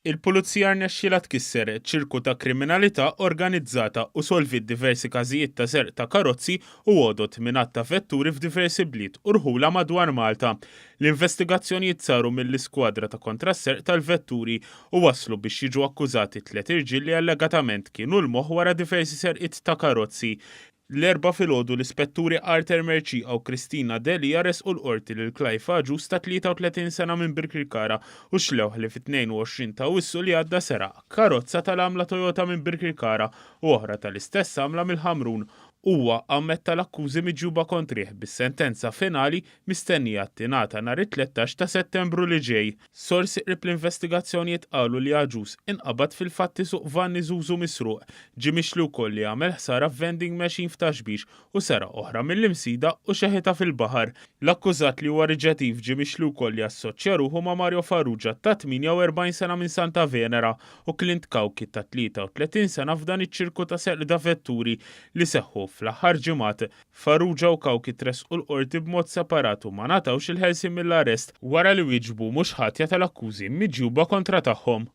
Il-Pulizija rnexxielha tkisser ċirku ta' kriminalità organizzata u solvit diversi każijiet ta' serq ta' karozzi u għodot minn ta' vetturi f'diversi bliet u rħula madwar Malta. L-investigazzjonijiet saru mill-Iskwadra ta' Kontra s-Serq tal-Vetturi u waslu biex jiġu akkużati 3 irġiel li allegatament kienu l-moħħ wara diversi serqiet ta' karozzi. L-erba filgħodu l-ispetturi Arthur Merċi u Kristina Delija resqu l-qorti lil Clive Agius ta' 33 sena minn Birkirkara u xlewh li fit-22 ta' Wissu li għadda seraq karozza tal-għamla Toyota minn Birkirkara u oħra tal-istess għamla mill-Ħamrun. Huwa ammet tal-akkużi miġjuba kontrih bis-sentenza finali mistennija tingħata nhar it-tlettax ta' Settembru li ġej. Sorsi qrib l-investigazzjonijiet qalu li Agius inqabad fil-fatti suq van iżużu misruq, ġie mixli wkoll li għamel ħsara f'vending machine f'Taxbix u sara oħra mill-imsida u xeħita fil-baħar. L-akkużat li huwa riġettiv ġie mixli wkoll li assoċja ruħu ma' Mario Farrugia ta' 48 sena minn Santa Venera u Clint Kawki ta' 33 sena f'dan iċ-ċirku ta' serq ta' vetturi li seħħu fl-aħħar ġimgħat. Farrugia u Kawki tresqu l-qorti b'mod separatu ma natawx il-ħelsien mill-arrest wara li wieġbu mhux ħatja tal-akkużi miġjuba kontra tagħhom.